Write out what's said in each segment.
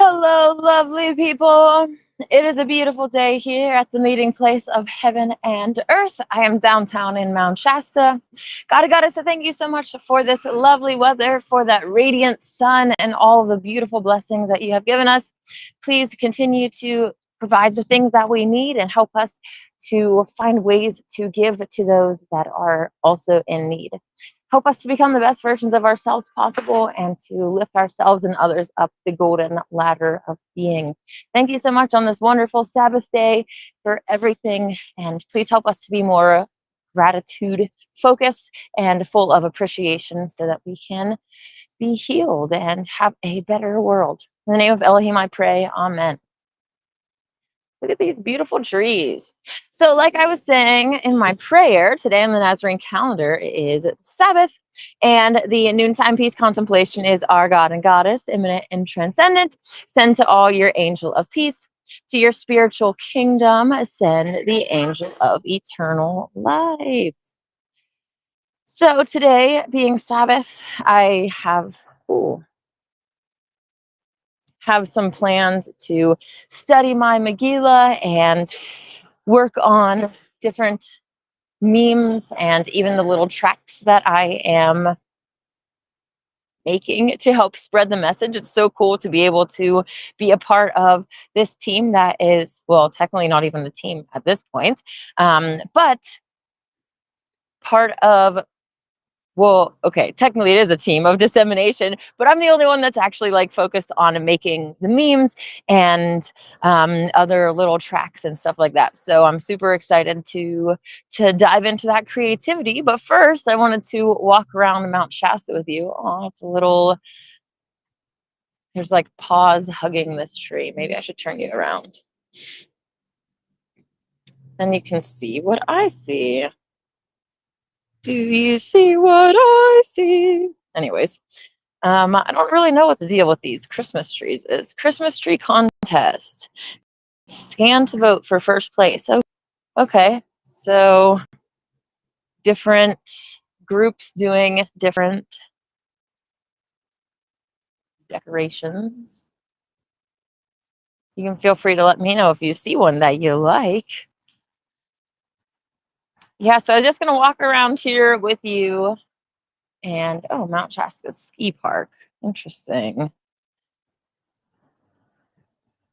Hello, lovely people. It is a beautiful day here at the meeting place of heaven and earth. I am downtown in Mount Shasta. Goddess, thank you so much for this lovely weather, for that radiant sun, and all the beautiful blessings that you have given us. Please continue to provide the things that we need and help us to find ways to give to those that are also in need. Help us to become the best versions of ourselves possible and to lift ourselves and others up the golden ladder of being. Thank you so much on this wonderful Sabbath day for everything. And please help us to be more gratitude focused and full of appreciation so that we can be healed and have a better world. In the name of Elohim, I pray. Amen. Look at these beautiful trees. So like I was saying in my prayer, today on the Nazarene calendar is Sabbath, and the noontime peace contemplation is our God and Goddess, immanent and transcendent. Send to all your angel of peace. To your spiritual kingdom, send the angel of eternal life. So today, being Sabbath, I have some plans to study my Megillah and work on different memes and even the little tracks that I am making to help spread the message. It's so cool to be able to be a part of this team that is, well, technically not even the team at this point, but part of, well, okay, technically it is a team of dissemination, but I'm the only one that's actually like focused on making the memes and other little tracks and stuff like that. So I'm super excited to dive into that creativity. But first, I wanted to walk around Mount Shasta with you. Oh, it's a little, there's like paws hugging this tree. Maybe I should turn you around. Then you can see what I see. Do you see what I see? Anyways, I don't really know what the deal with these Christmas trees is. Christmas tree contest. Scan to vote for first place. Oh, okay. So different groups doing different decorations. You can feel free to let me know if you see one that you like. Yeah, so I was just going to walk around here with you. And, oh, Mount Shasta Ski Park. Interesting.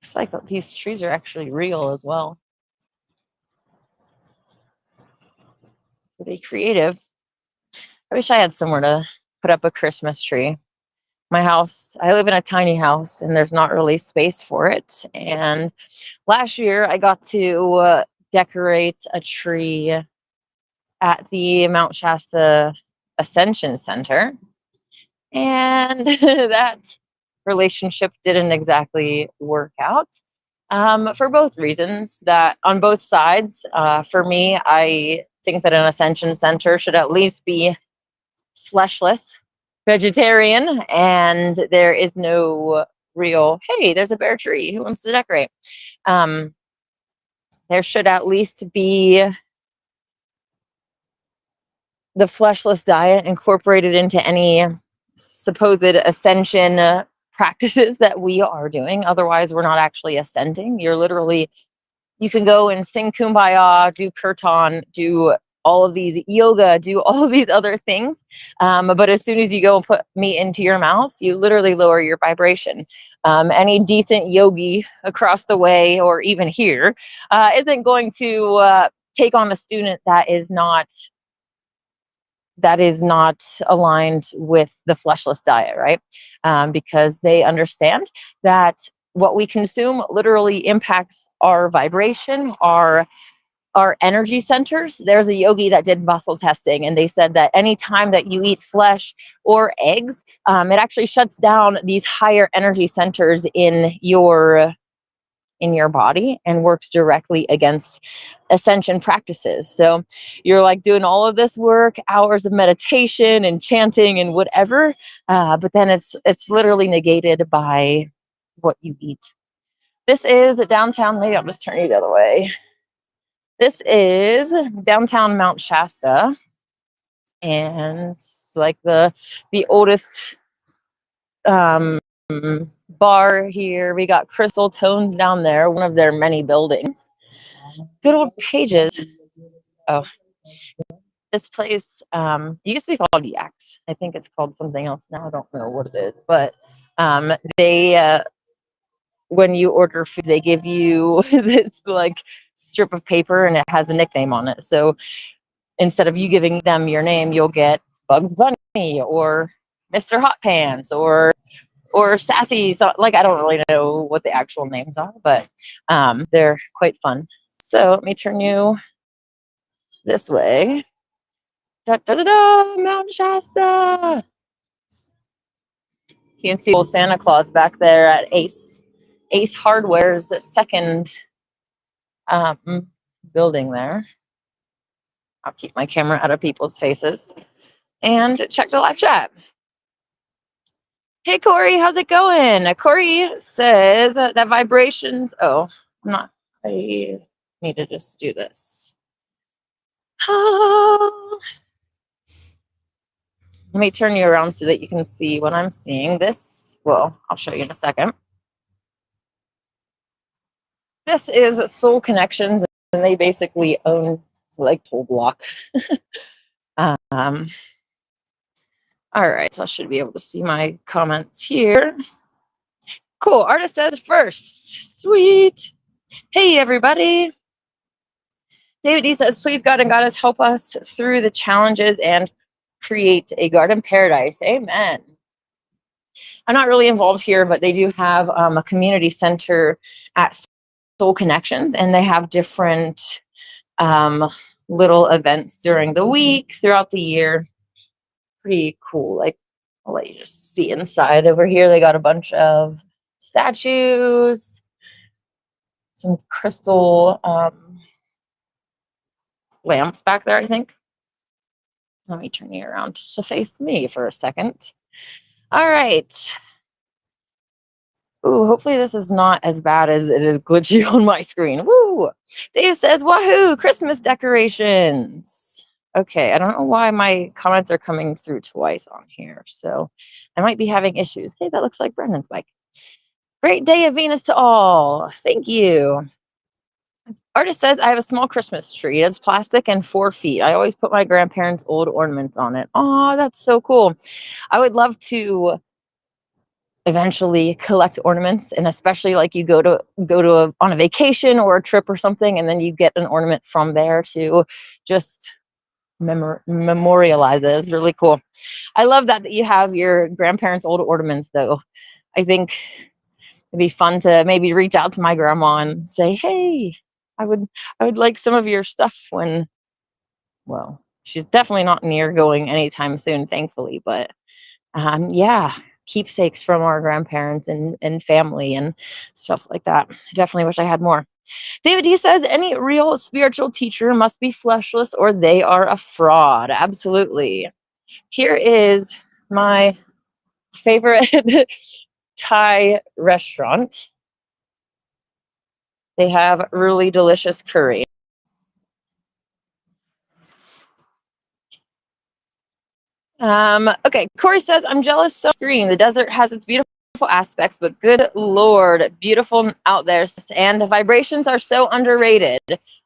Looks like these trees are actually real as well. Pretty creative. I wish I had somewhere to put up a Christmas tree. My house, I live in a tiny house and there's not really space for it. And last year I got to decorate a tree at the Mount Shasta Ascension Center. And that relationship didn't exactly work out for both reasons. That on both sides, for me, I think that an Ascension Center should at least be fleshless, vegetarian, and there is no real, hey, there's a bare tree, who wants to decorate? There should at least be the fleshless diet incorporated into any supposed ascension practices that we are doing. Otherwise, we're not actually ascending. You're literally, you can go and sing Kumbaya, do kirtan, do all of these yoga, do all of these other things. But as soon as you go and put meat into your mouth, you literally lower your vibration. Any decent yogi across the way or even here isn't going to take on a student that is not aligned with the fleshless diet, right? Because they understand that what we consume literally impacts our vibration, our energy centers. There's a yogi that did muscle testing, and they said that anytime that you eat flesh or eggs, it actually shuts down these higher energy centers in your body and works directly against ascension practices. So you're like doing all of this work, hours of meditation and chanting and whatever, but then it's literally negated by what you eat. This is downtown. Maybe I'll just turn you the other way. This is downtown Mount Shasta, and it's like the oldest bar here. We got Crystal Tones down there, one of their many buildings. Good old Pages. Oh, this place used to be called Yaks. I think it's called something else now. I don't know what it is, but they when you order food, they give you this like strip of paper and it has a nickname on it. So instead of you giving them your name, you'll get Bugs Bunny or Mr. Hot Pants or Sassy. So like I don't really know what the actual names are, but they're quite fun. So let me turn you this way. Da, da, da, da, Mount Shasta. You can see old Santa Claus back there at Ace Hardware's second building there. I'll keep my camera out of people's faces and check the live chat. Hey Corey, how's it going? Corey says that vibrations. Oh, I'm not. I need to just do this. Let me turn you around so that you can see what I'm seeing. This, well, I'll show you in a second. This is Soul Connections, and they basically own like Toll Block. All right, so I should be able to see my comments here. Cool. Artist says first. Sweet. Hey, everybody. David D says, please, God and Goddess, help us through the challenges and create a garden paradise. Amen. I'm not really involved here, but they do have a community center at Soul Connections, and they have different little events during the week, throughout the year. Pretty cool. Like, I'll let you just see inside over here. They got a bunch of statues, some crystal lamps back there, I think. Let me turn you around to face me for a second. All right. Ooh, hopefully this is not as bad as it is glitchy on my screen. Woo! Dave says, wahoo, Christmas decorations. Okay, I don't know why my comments are coming through twice on here, so I might be having issues. Hey, that looks like Brendan's bike. Great day of Venus to all. Thank you. Artist says, I have a small Christmas tree. It's plastic and 4 feet. I always put my grandparents' old ornaments on it. Oh, that's so cool. I would love to eventually collect ornaments, and especially like you go to on a vacation or a trip or something, and then you get an ornament from there to just memorialize it. It's really cool. I love that you have your grandparents' old ornaments, though. I think it'd be fun to maybe reach out to my grandma and say, hey, I would like some of your stuff when, well, she's definitely not near going anytime soon, thankfully, but yeah, keepsakes from our grandparents and family and stuff like that. I definitely wish I had more. David D says, any real spiritual teacher must be fleshless or they are a fraud. Absolutely. Here is my favorite Thai restaurant. They have really delicious curry. Okay, Corey says, I'm jealous so green. The desert has its beautiful aspects, but good Lord, beautiful out there. And the vibrations are so underrated,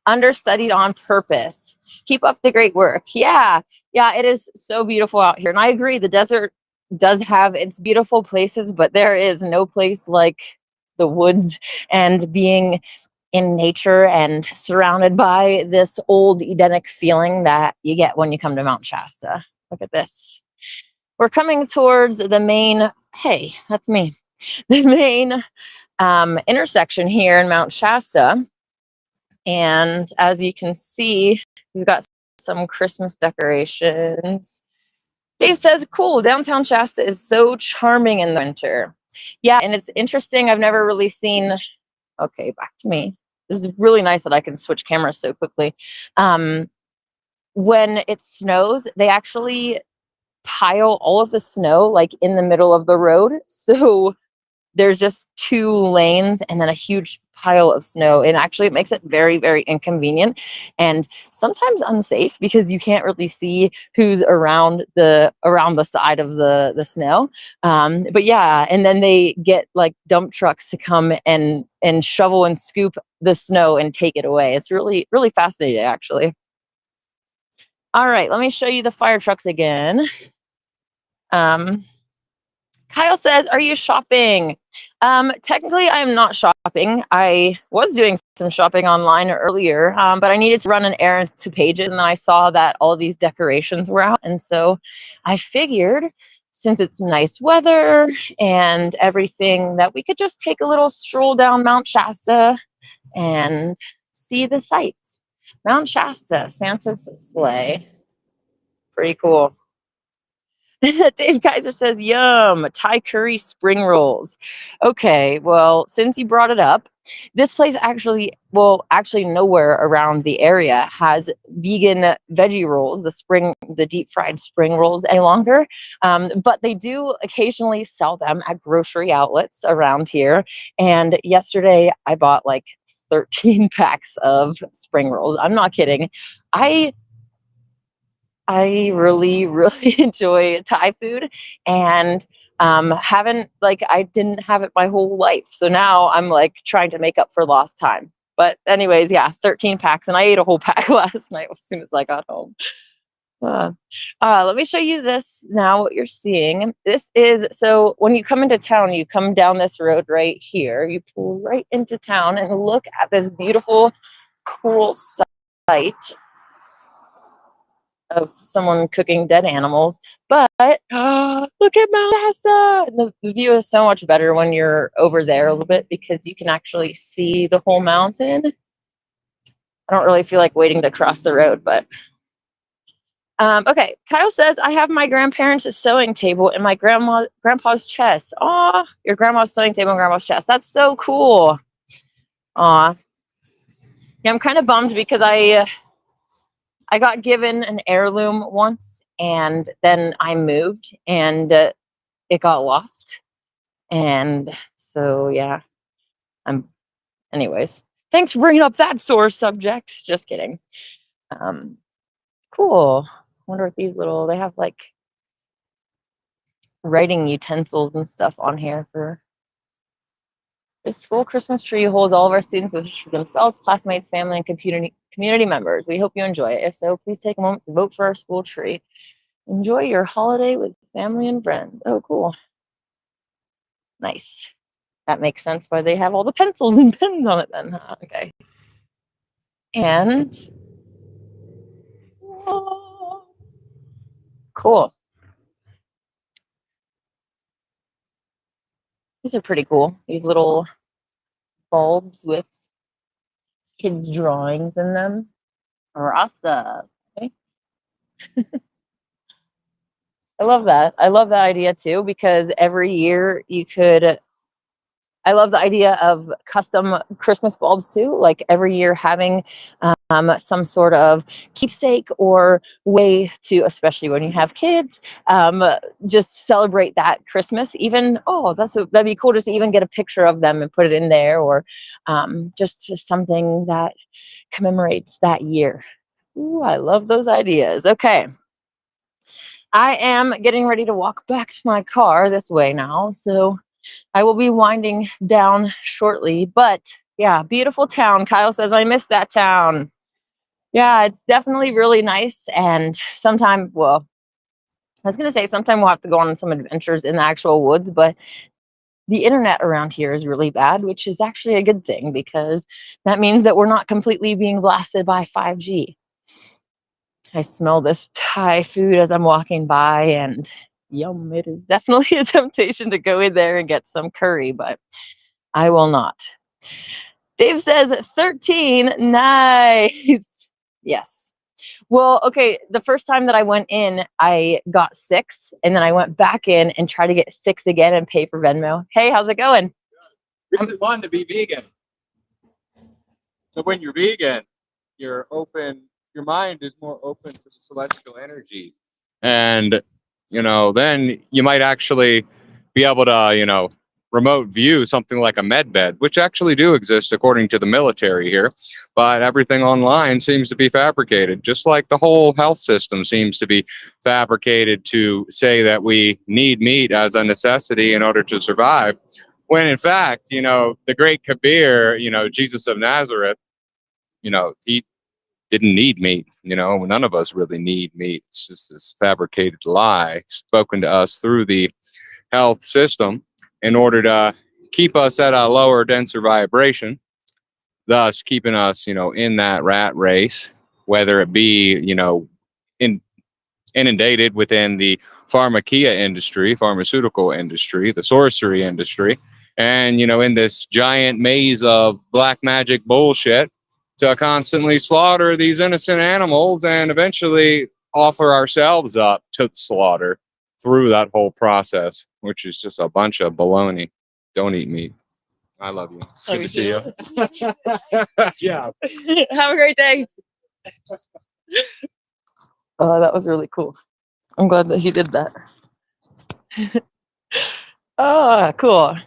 understudied on purpose. Keep up the great work. Yeah, it is so beautiful out here. And I agree, the desert does have its beautiful places, but there is no place like the woods and being in nature and surrounded by this old Edenic feeling that you get when you come to Mount Shasta. Look at this. We're coming towards the main, hey, that's me, the main intersection here in Mount Shasta. And as you can see, we've got some Christmas decorations. Dave says, cool, downtown Shasta is so charming in the winter. Yeah, and it's interesting. I've never really seen, okay, back to me. This is really nice that I can switch cameras so quickly. When it snows, they actually pile all of the snow like in the middle of the road. So there's just 2 lanes and then a huge pile of snow. And actually, it makes it very, very inconvenient and sometimes unsafe because you can't really see who's around the side of the snow. But yeah, and then they get like dump trucks to come and shovel and scoop the snow and take it away. It's really, really fascinating, actually. All right, let me show you the fire trucks again. Kyle says, "Are you shopping?" Technically, I am not shopping. I was doing some shopping online earlier, but I needed to run an errand to Pages, and then I saw that all these decorations were out, and so I figured, since it's nice weather and everything, that we could just take a little stroll down Mount Shasta and see the sights. Mount Shasta, Santa's sleigh. Pretty cool. Dave Kaiser says, "Yum, Thai curry spring rolls." Okay, well, since you brought it up, this place actually nowhere around the area has vegan veggie rolls, the deep fried spring rolls any longer. But they do occasionally sell them at grocery outlets around here. And yesterday I bought like 13 packs of spring rolls. I'm not kidding. I I really, really enjoy Thai food and haven't like I didn't have it my whole life. So now I'm like trying to make up for lost time. But anyways, yeah, 13 packs and I ate a whole pack last night as soon as I got home. Uh, Let me show you this now, what you're seeing. This is so when you come into town, you come down this road right here, you pull right into town and look at this beautiful, cool site of someone cooking dead animals. But look at Mount Shasta. And the view is so much better when you're over there a little bit because you can actually see the whole mountain. I don't really feel like waiting to cross the road, but okay. Kyle says, "I have my grandparents' sewing table in my grandpa's chest." Aw, your grandma's sewing table in grandma's chest. That's so cool. Aw. Yeah, I'm kind of bummed because I got given an heirloom once and then I moved and it got lost. And so, yeah, I'm, anyways, thanks for bringing up that sore subject. Just kidding. Um, cool. Wonder if they have like writing utensils and stuff on here for this school Christmas tree holds all of our students wishes for themselves, classmates, family, and community members. We hope you enjoy it. If so, please take a moment to vote for our school tree. Enjoy your holiday with family and friends. Oh, cool. Nice. That makes sense why they have all the pencils and pens on it then. Huh? Okay. And cool. These are pretty cool. These little bulbs with kids' drawings in them. Rasta. Okay. I love that. I love that idea too because every year I love the idea of custom Christmas bulbs too. Like every year having some sort of keepsake or way to, especially when you have kids, just celebrate that Christmas. Even that'd be cool just to even get a picture of them and put it in there, or just something that commemorates that year. Ooh, I love those ideas. Okay. I am getting ready to walk back to my car this way now. So I will be winding down shortly, but yeah, beautiful town. Kyle says, "I miss that town." Yeah, it's definitely really nice. And sometime, well, I was going to say sometime we'll have to go on some adventures in the actual woods, but the internet around here is really bad, which is actually a good thing because that means that we're not completely being blasted by 5G. I smell this Thai food as I'm walking by and yum, it is definitely a temptation to go in there and get some curry, but I will not. Dave says 13. Nice. Yes. Well, okay. The first time that I went in, I got 6, and then I went back in and tried to get 6 again and pay for Venmo. Hey, how's it going? Really fun to be vegan. So when you're vegan, you're open. Your mind is more open to the celestial energy, and then you might actually be able to remote view something like a med bed, which actually do exist according to the military here, but everything online seems to be fabricated, just like the whole health system seems to be fabricated to say that we need meat as a necessity in order to survive, when in fact, the great Kabir, Jesus of Nazareth, he didn't need meat. None of us really need meat. It's just this fabricated lie spoken to us through the health system in order to keep us at a lower, denser vibration, thus keeping us, in that rat race, whether it be, inundated within the pharmaceutical industry, the sorcery industry, and, in this giant maze of black magic bullshit to constantly slaughter these innocent animals and eventually offer ourselves up to slaughter through that whole process, which is just a bunch of baloney. Don't eat meat. I love you. Good to see you. Yeah. Have a great day. Oh, that was really cool. I'm glad that he did that. Oh, cool.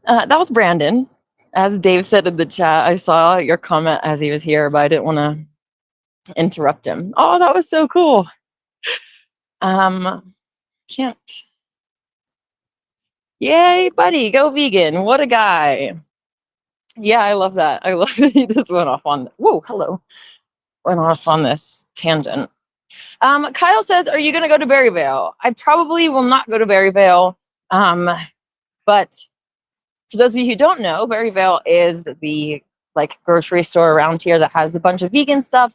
That was Brandon. As Dave said in the chat, I saw your comment as he was here, but I didn't want to interrupt him. Oh, that was so cool. Can't. Yay, buddy, go vegan. What a guy. Yeah, I love that. I love that he just went off on, whoa, hello. Went off on this tangent. Kyle says, are you going to go to Berryvale? I probably will not go to Berryvale. But for those of you who don't know, Berryvale is the grocery store around here that has a bunch of vegan stuff,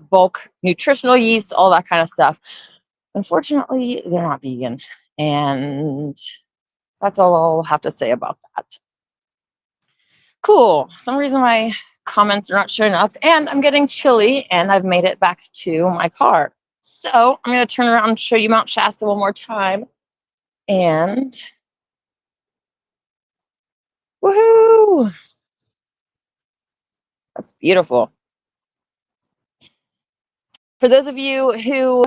bulk nutritional yeast, all that kind of stuff. Unfortunately, they're not vegan. And that's all I'll have to say about that. Cool. For some reason my comments are not showing up, and I'm getting chilly, and I've made it back to my car. So I'm going to turn around and show you Mount Shasta one more time. And woohoo! That's beautiful. For those of you who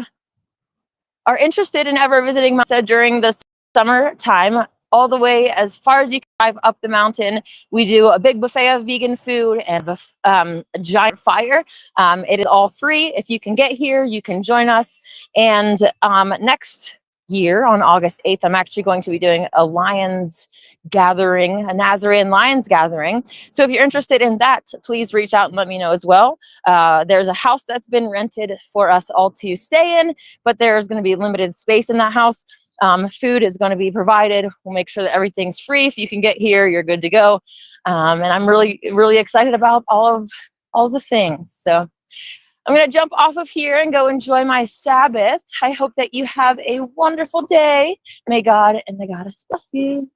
are interested in ever visiting Mount Shasta during the summertime, all the way as far as you can drive up the mountain, we do a big buffet of vegan food and a giant fire. It is all free. If you can get here, you can join us. And next year on August 8th, I'm actually going to be doing a Lions gathering, a Nazarean Lions gathering. So if you're interested in that, please reach out and let me know as well. There's a house that's been rented for us all to stay in, but there's going to be limited space in that house. Food is going to be provided. We'll make sure that everything's free. If you can get here, you're good to go. And I'm really, really excited about all the things. So I'm going to jump off of here and go enjoy my Sabbath. I hope that you have a wonderful day. May God and the Goddess bless you.